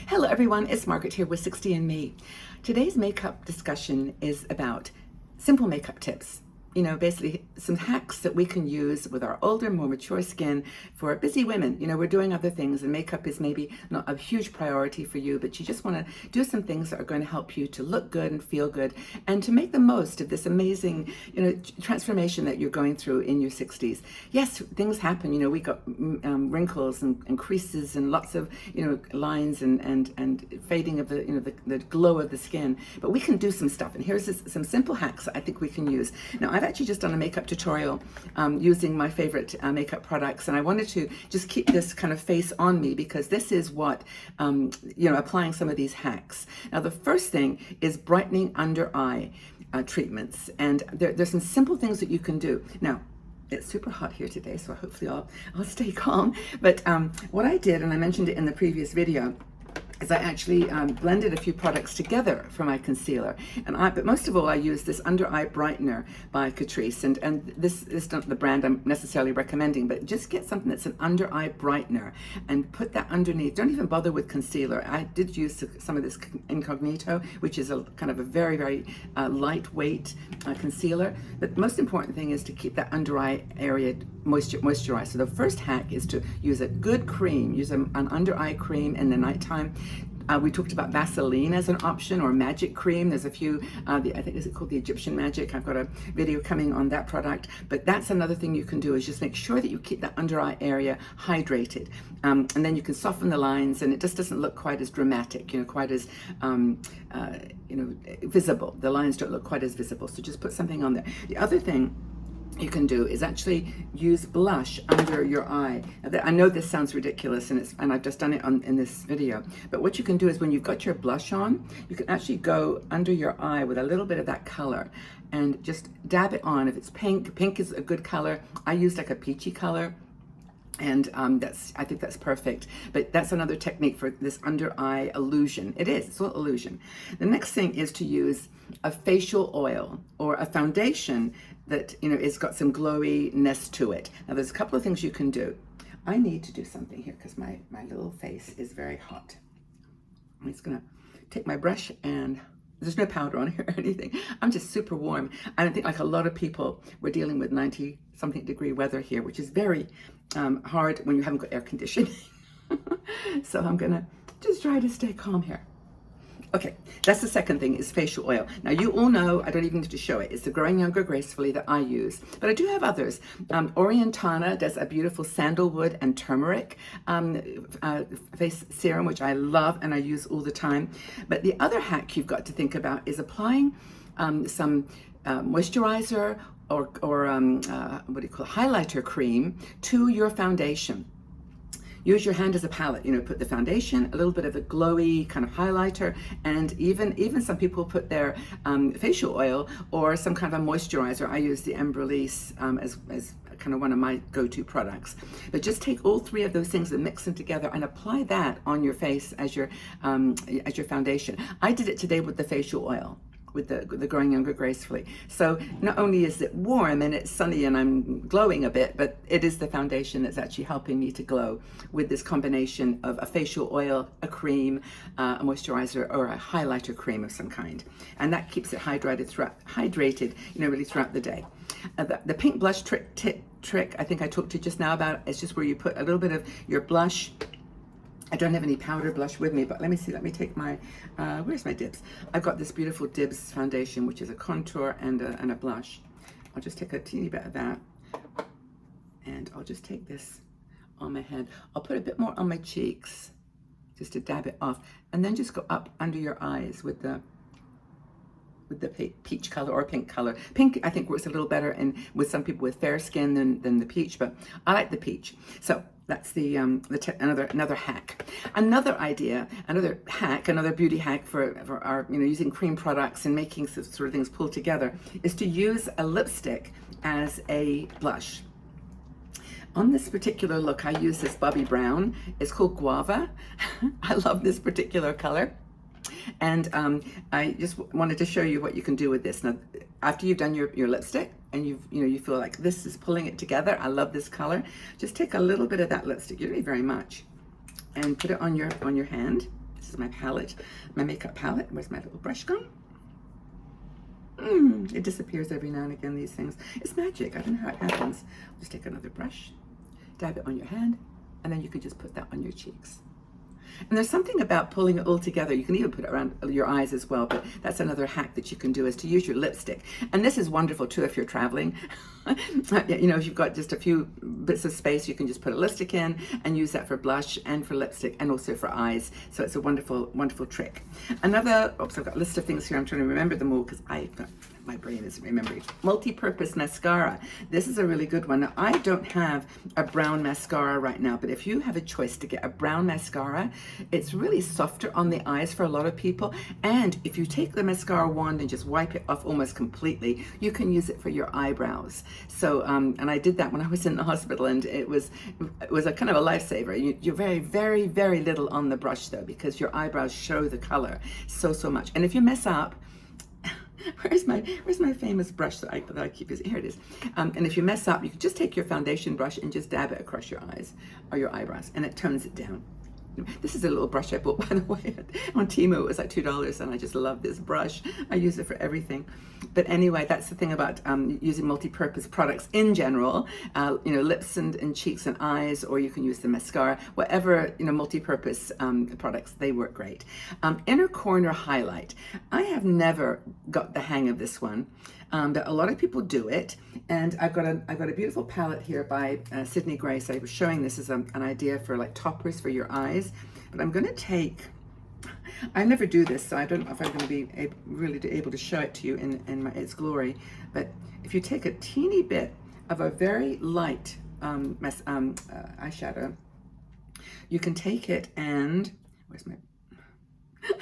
Hello everyone, it's Margaret here with 60andMe. Today's makeup discussion is about simple makeup tips. You know, basically some hacks that we can use with our older, more mature skin for busy women. You know, we're doing other things and makeup is maybe not a huge priority for you, but you just want to do some things that are going to help you to look good and feel good and to make the most of this amazing, transformation that you're going through in your 60s. Yes, things happen. You know, we got wrinkles and creases and lots of, lines and fading of the glow of the skin, but we can do some stuff. And here's some simple hacks that I think we can use. Now, I've actually just done a makeup tutorial using my favorite makeup products, and I wanted to just keep this kind of face on me because this is what, applying some of these hacks. Now, the first thing is brightening under eye treatments, and there's some simple things that you can do. Now, it's super hot here today, so hopefully I'll stay calm. But what I did, and I mentioned it in the previous video, is I actually blended a few products together for my concealer, but most of all I use this under eye brightener by Catrice, and this is not the brand I'm necessarily recommending, but just get something that's an under eye brightener and put that underneath. Don't even bother with concealer. I did use some of this Incognito, which is a kind of a very, very lightweight concealer, but the most important thing is to keep that under eye area moisturized. So the first hack is to use a good cream, use an under eye cream in the nighttime. We talked about Vaseline as an option, or magic cream. There's a few, I think, is it called the Egyptian Magic? I've got a video coming on that product, but that's another thing you can do, is just make sure that you keep that under eye area hydrated. And then you can soften the lines and it just doesn't look quite as dramatic, quite as, visible. The lines don't look quite as visible. So just put something on there. The other thing you can do is actually use blush under your eye. I know this sounds ridiculous, and I've just done it in this video, but what you can do is when you've got your blush on, you can actually go under your eye with a little bit of that color and just dab it on. If it's pink is a good color. I use like a peachy color, and I think that's perfect. But that's another technique for this under eye illusion. It's all illusion. The next thing is to use a facial oil or a foundation that it's got some glowiness to it. Now there's a couple of things you can do. I need to do something here because my little face is very hot. I'm just gonna take my brush, and there's no powder on here or anything. I'm just super warm. I don't think, like a lot of people, we're dealing with 90 something degree weather here, which is very hard when you haven't got air conditioning. So I'm gonna just try to stay calm here. Okay, that's the second thing, is facial oil. Now you all know, I don't even need to show it, it's the Growing Younger Gracefully that I use, but I do have others. Orientana does a beautiful sandalwood and turmeric face serum, which I love and I use all the time. But the other hack you've got to think about is applying some moisturizer or highlighter cream to your foundation. Use your hand as a palette, put the foundation, a little bit of a glowy kind of highlighter, and even some people put their facial oil or some kind of a moisturizer. I use the Embryolisse as kind of one of my go-to products. But just take all three of those things and mix them together and apply that on your face as your foundation. I did it today with the facial oil, with the Growing Younger Gracefully. So not only is it warm and it's sunny and I'm glowing a bit, but it is the foundation that's actually helping me to glow with this combination of a facial oil, a cream, a moisturizer, or a highlighter cream of some kind. And that keeps it hydrated, really throughout the day. The pink blush trick I think I talked to you just now about, is just where you put a little bit of your blush. I don't have any powder blush with me, but let me see. Let me take my, where's my Dibs? I've got this beautiful Dibs foundation, which is a contour and a blush. I'll just take a teeny bit of that, and I'll just take this on my head. I'll put a bit more on my cheeks, just to dab it off, and then just go up under your eyes with the peach color or pink color. Pink, I think, works a little better with some people with fair skin than the peach, but I like the peach. So that's another hack. Another beauty hack for our, using cream products and making sort of things pull together, is to use a lipstick as a blush. On this particular look, I use this Bobbi Brown. It's called Guava. I love this particular color. And I just wanted to show you what you can do with this. Now, after you've done your lipstick and you feel like this is pulling it together, I love this color, just take a little bit of that lipstick, you don't need very much, and put it on your hand. This is my palette, my makeup palette. Where's my little brush gone? It disappears every now and again, these things. It's magic. I don't know how it happens. Just take another brush, dab it on your hand, and then you can just put that on your cheeks. And there's something about pulling it all together. You can even put it around your eyes as well, but that's another hack that you can do, is to use your lipstick. And this is wonderful too if you're traveling. You know, if you've got just a few bits of space, you can just put a lipstick in and use that for blush and for lipstick and also for eyes. So it's a wonderful, wonderful trick. Another, oops, I've got a list of things here. I'm trying to remember them all because my brain isn't remembering. Multi-purpose mascara. This is a really good one. Now, I don't have a brown mascara right now, but if you have a choice to get a brown mascara, it's really softer on the eyes for a lot of people. And if you take the mascara wand and just wipe it off almost completely, you can use it for your eyebrows. So, and I did that when I was in the hospital, and it was a kind of a lifesaver. You're very, very, very little on the brush though, because your eyebrows show the color so much. And if you mess up, where's my famous brush that I keep using? Here it is. And if you mess up, you can just take your foundation brush and just dab it across your eyes or your eyebrows, and it tones it down. This is a little brush I bought, by the way, on Temu. It was like $2, and I just love this brush. I use it for everything. But anyway, that's the thing about using multi-purpose products in general. You know, lips and cheeks and eyes, or you can use the mascara. Whatever, you know, multi-purpose products, they work great. Inner corner highlight. I have never got the hang of this one. But a lot of people do it, and I've got a beautiful palette here by Sydney Grace. I was showing this as an idea for like toppers for your eyes, but I'm going to take. I never do this, so I don't know if I'm going to be really able to show it to you in its glory. But if you take a teeny bit of a very light eyeshadow, you can take it and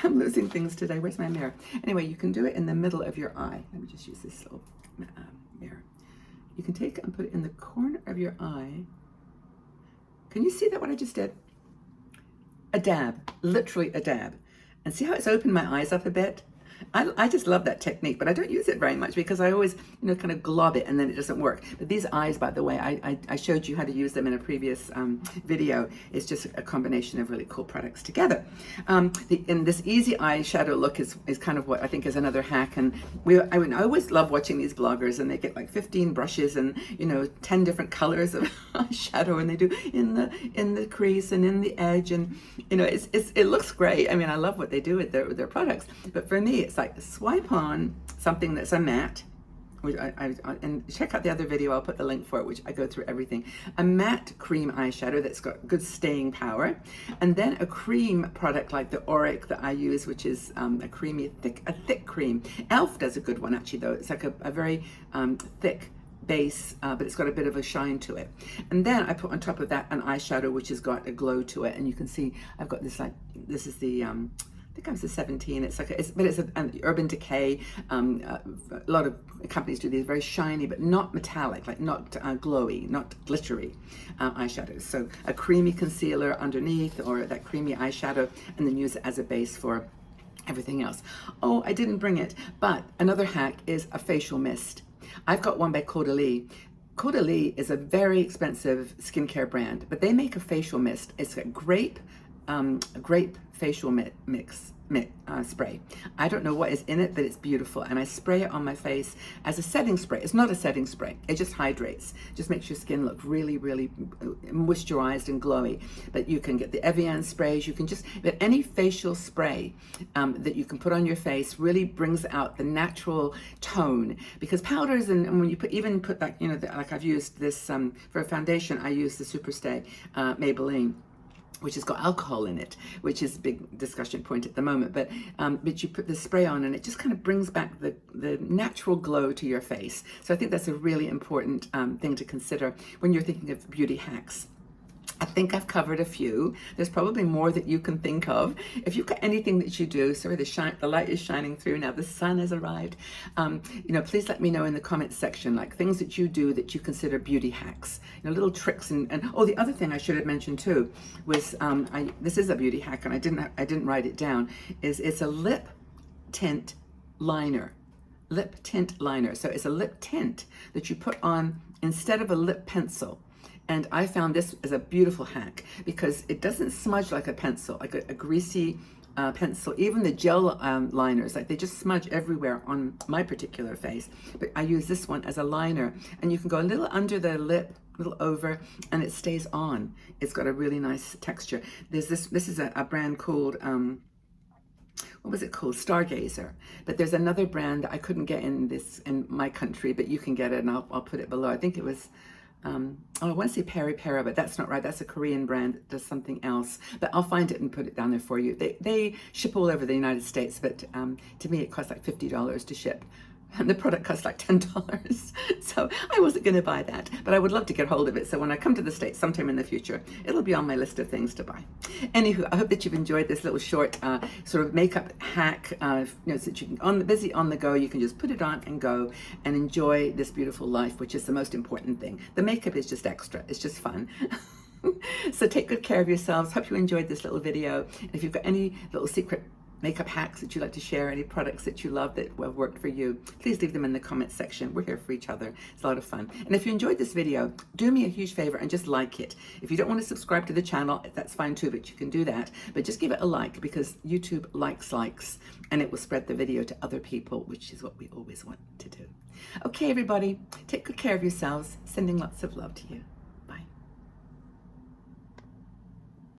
I'm losing things today. Where's my mirror? Anyway, you can do it in the middle of your eye. Let me just use this little mirror. You can take it and put it in the corner of your eye. Can you see that, what I just did? A dab, literally a dab. And see how it's opened my eyes up a bit? I just love that technique, but I don't use it very much because I always, you know, kind of glob it and then it doesn't work. But these eyes, by the way, I showed you how to use them in a previous video. It's just a combination of really cool products together. And this easy eyeshadow look is kind of what I think is another hack. And I always love watching these bloggers, and they get like 15 brushes and, you know, 10 different colors of eyeshadow, and they do in the crease and in the edge, and you know, it looks great. I mean, I love what they do with their products. But for me, it's like swipe on something that's a matte, which and check out the other video, I'll put the link for it, which I go through everything. A matte cream eyeshadow that's got good staying power, and then a cream product like the Auric that I use, which is a thick cream. Elf does a good one actually though. It's like a very thick base, but it's got a bit of a shine to it. And then I put on top of that an eyeshadow which has got a glow to it, and you can see I've got this, like, this is the I think I was a 17. It's like but it's an Urban Decay. A lot of companies do these very shiny, but not metallic, like not glowy, not glittery eyeshadows. So a creamy concealer underneath, or that creamy eyeshadow, and then use it as a base for everything else. Oh, I didn't bring it, but another hack is a facial mist. I've got one by Caudalie. Caudalie is a very expensive skincare brand, but they make a facial mist. It's a grape facial mix spray. I don't know what is in it, but it's beautiful, and I spray it on my face as a setting spray. It's not a setting spray, it just hydrates, just makes your skin look really, really moisturized and glowy. But you can get the Evian sprays, you can just, but any facial spray that you can put on your face really brings out the natural tone, because powders, and when you even put that, you know, like I've used this for a foundation, I use the Superstay Maybelline, which has got alcohol in it, which is a big discussion point at the moment. But you put the spray on, and it just kind of brings back the natural glow to your face. So I think that's a really important thing to consider when you're thinking of beauty hacks. I think I've covered a few. There's probably more that you can think of. If you've got anything that you do, sorry, the light is shining through now, the sun has arrived. You know, please let me know in the comments section, like things that you do that you consider beauty hacks, you know, little tricks. And oh, the other thing I should have mentioned too was, this is a beauty hack, and I didn't write it down, is it's a lip tint liner. Lip tint liner. So it's a lip tint that you put on instead of a lip pencil. And I found this as a beautiful hack because it doesn't smudge like a pencil, like a greasy pencil. Even the gel liners, like they just smudge everywhere on my particular face. But I use this one as a liner, and you can go a little under the lip, a little over, and it stays on. It's got a really nice texture. There's this is a brand called what was it called? Stargazer. But there's another brand that I couldn't get in my country, but you can get it, and I'll put it below. I think it was I want to say Peri Peri, but that's not right. That's a Korean brand that does something else. But I'll find it and put it down there for you. They ship all over the United States, but to me it costs like $50 to ship. And the product costs like $10. So I wasn't going to buy that, but I would love to get hold of it. So when I come to the States sometime in the future, it'll be on my list of things to buy. Anywho, I hope that you've enjoyed this little short sort of makeup hack. So that you can, busy on the go, you can just put it on and go and enjoy this beautiful life, which is the most important thing. The makeup is just extra. It's just fun. So take good care of yourselves. Hope you enjoyed this little video. And if you've got any little secret makeup hacks that you'd like to share, any products that you love that have worked for you, please leave them in the comments section. We're here for each other. It's a lot of fun. And if you enjoyed this video, do me a huge favor and just like it. If you don't want to subscribe to the channel, that's fine too, but you can do that. But just give it a like, because YouTube likes, and it will spread the video to other people, which is what we always want to do. Okay, everybody, take good care of yourselves. Sending lots of love to you.